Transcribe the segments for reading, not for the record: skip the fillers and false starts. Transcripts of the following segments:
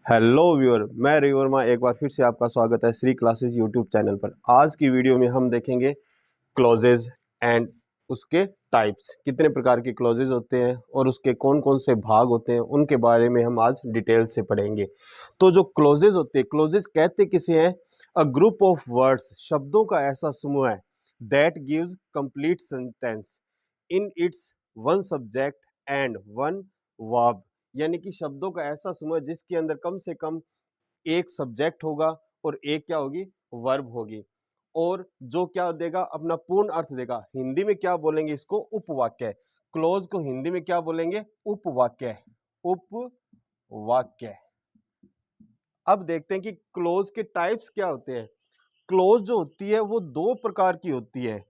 Hello viewer, मैं रवि वर्मा एक बार फिर से आपका स्वागत है श्री क्लासेस यूट्यूब चैनल पर। आज की वीडियो में हम देखेंगे क्लॉजेज एंड उसके टाइप्स, कितने प्रकार के क्लॉजेज होते हैं और उसके कौन कौन से भाग होते हैं, उनके बारे में हम आज डिटेल से पढ़ेंगे। तो जो क्लॉजेज होते हैं, क्लॉजेज कहते किसे हैं? अ ग्रुप ऑफ वर्ड्स, शब्दों का ऐसा समूह है that gives complete sentence in its one subject and one verb, यानी कि शब्दों का ऐसा समूह जिसके अंदर कम से कम एक सब्जेक्ट होगा और एक क्या होगी, वर्ब होगी, और जो क्या देगा, अपना पूर्ण अर्थ देगा। हिंदी में क्या बोलेंगे इसको? उपवाक्य। क्लोज को हिंदी में क्या बोलेंगे? उपवाक्य। उपवाक्य। अब देखते हैं कि क्लोज के टाइप्स क्या होते हैं। क्लोज जो होती है वो दो प्रकार की होती है,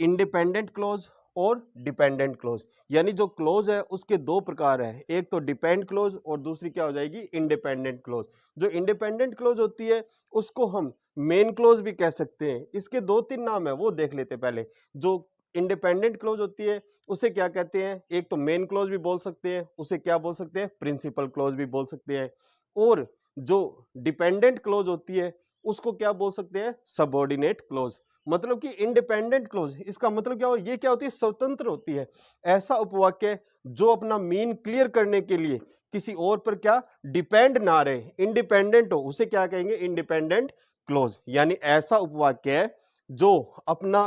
इंडिपेंडेंट क्लोज और डिपेंडेंट क्लोज। यानी जो क्लोज है उसके दो प्रकार है, एक तो डिपेंड क्लोज और दूसरी क्या हो जाएगी, इंडिपेंडेंट क्लोज। जो इंडिपेंडेंट क्लोज होती है उसको हम मेन क्लोज भी कह सकते हैं। इसके दो तीन नाम है, वो देख लेते पहले। जो इंडिपेंडेंट क्लोज होती है उसे क्या कहते हैं? एक तो मेन क्लोज भी बोल सकते हैं, उसे क्या बोल सकते हैं, प्रिंसिपल क्लोज भी बोल सकते हैं। और जो डिपेंडेंट क्लोज होती है उसको क्या बोल सकते हैं, सबऑर्डिनेट क्लोज। मतलब कि इंडिपेंडेंट क्लोज, इसका मतलब क्या हो, ये क्या होती है, स्वतंत्र होती है। ऐसा उपवाक्य जो अपना मीन क्लियर करने के लिए किसी और पर क्या डिपेंड ना रहे, इंडिपेंडेंट हो, उसे क्या कहेंगे, इंडिपेंडेंट क्लोज। यानी ऐसा उपवाक्य जो अपना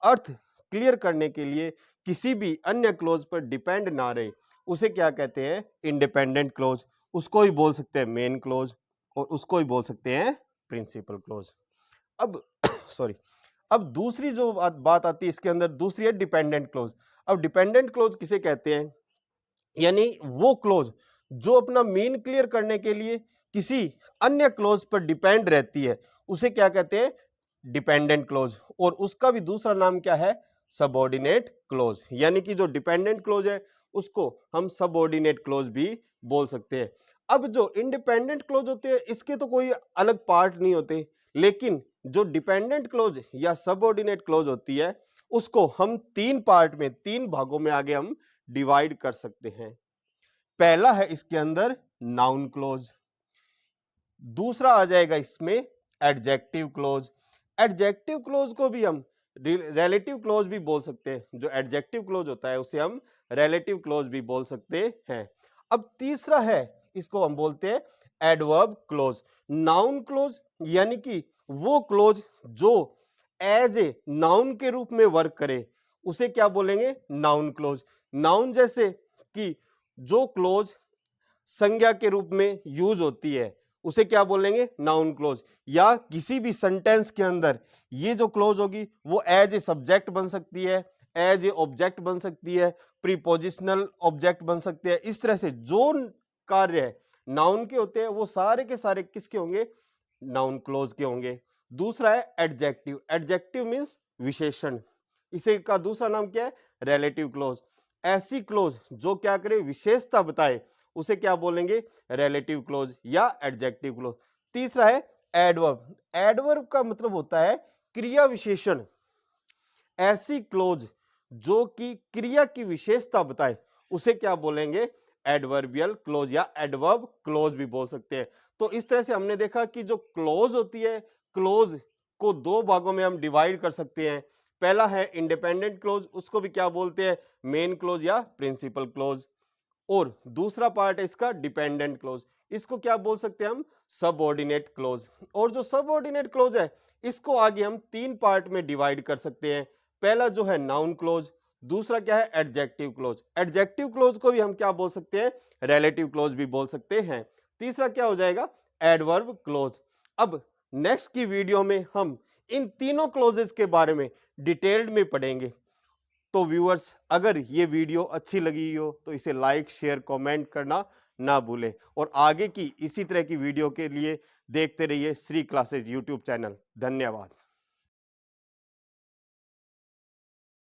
अर्थ क्लियर करने के लिए किसी भी अन्य क्लोज पर डिपेंड ना रहे, उसे क्या कहते हैं, इंडिपेंडेंट क्लोज। उसको ही बोल सकते हैं मेन क्लोज और उसको ही बोल सकते हैं प्रिंसिपल क्लोज। अब सॉरी, अब दूसरी जो बात आती है इसके अंदर, दूसरी है डिपेंडेंट क्लोज। अब डिपेंडेंट क्लोज किसे कहते हैं? यानी वो क्लोज जो अपना मीन क्लियर करने के लिए किसी अन्य क्लोज पर डिपेंड रहती है, उसे क्या कहते हैं, डिपेंडेंट क्लोज। और उसका भी दूसरा नाम क्या है, सबऑर्डिनेट क्लोज। यानी कि जो डिपेंडेंट क्लोज है उसको हम सबऑर्डिनेट क्लोज भी बोल सकते हैं। अब जो इंडिपेंडेंट क्लोज होते हैं इसके तो कोई अलग पार्ट नहीं होते, लेकिन जो डिपेंडेंट क्लोज या सबऑर्डिनेट क्लोज होती है उसको हम तीन पार्ट में, तीन भागों में आगे हम डिवाइड कर सकते हैं। पहला है इसके अंदर नाउन क्लोज, दूसरा आ जाएगा इसमें एडजेक्टिव क्लोज। एडजेक्टिव क्लोज को भी हम रिलेटिव क्लोज भी बोल सकते हैं। जो एडजेक्टिव क्लोज होता है उसे हम रिलेटिव क्लोज भी बोल सकते हैं। अब तीसरा है, इसको हम बोलते हैं एडवर्ब क्लोज। नाउन क्लोज यानी कि वो क्लोज जो एज ए नाउन के रूप में वर्क करे, उसे क्या बोलेंगे, नाउन क्लोज। नाउन जैसे कि जो क्लोज संज्ञा के रूप में यूज होती है उसे क्या बोलेंगे, नाउन क्लोज। या किसी भी सेंटेंस के अंदर ये जो क्लोज होगी वो एज ए सब्जेक्ट बन सकती है, एज ए ऑब्जेक्ट बन सकती है, प्रीपोजिशनल ऑब्जेक्ट बन सकते हैं। इस तरह से जो कार्य है नाउन के होते हैं वो सारे के सारे किसके होंगे, नाउन क्लोज के होंगे। दूसरा है एडजेक्टिव। एडजेक्टिव मींस विशेषण, इसे का दूसरा नाम क्या है, रिलेटिव क्लोज। ऐसी क्लोज जो क्या करे, विशेषता बताए, उसे क्या बोलेंगे, रिलेटिव क्लोज या एडजेक्टिव क्लोज। तीसरा है एडवर्ब। एडवर्ब का मतलब होता है क्रिया विशेषण। ऐसी क्लोज जो कि क्रिया की विशेषता बताए उसे क्या बोलेंगे, एडवर्बियल क्लोज या एडवर्ब क्लोज भी बोल सकते हैं। तो इस तरह से हमने देखा कि जो क्लोज होती है, क्लोज को दो भागों में हम डिवाइड कर सकते हैं। पहला है इंडिपेंडेंट क्लोज, उसको भी क्या बोलते हैं, मेन क्लोज या प्रिंसिपल क्लोज। और दूसरा पार्ट है इसका डिपेंडेंट क्लोज, इसको क्या बोल सकते हैं हम, सबऑर्डिनेट क्लोज। और जो सबऑर्डिनेट क्लोज है इसको आगे हम तीन पार्ट में डिवाइड कर सकते हैं। पहला जो है नाउन क्लोज, दूसरा क्या है, एडजेक्टिव क्लोज। एडजेक्टिव क्लोज को भी हम क्या बोल सकते हैं, रिलेटिव क्लोज भी बोल सकते हैं। तीसरा क्या हो जाएगा, एडवर्ब क्लोज। अब नेक्स्ट की वीडियो में हम इन तीनों क्लोजेस के बारे में डिटेल्ड में पढ़ेंगे। तो व्यूअर्स, अगर ये वीडियो अच्छी लगी हो तो इसे लाइक, शेयर, कमेंट करना ना भूलें। और आगे की इसी तरह की वीडियो के लिए देखते रहिए श्री क्लासेस यूट्यूब चैनल। धन्यवाद।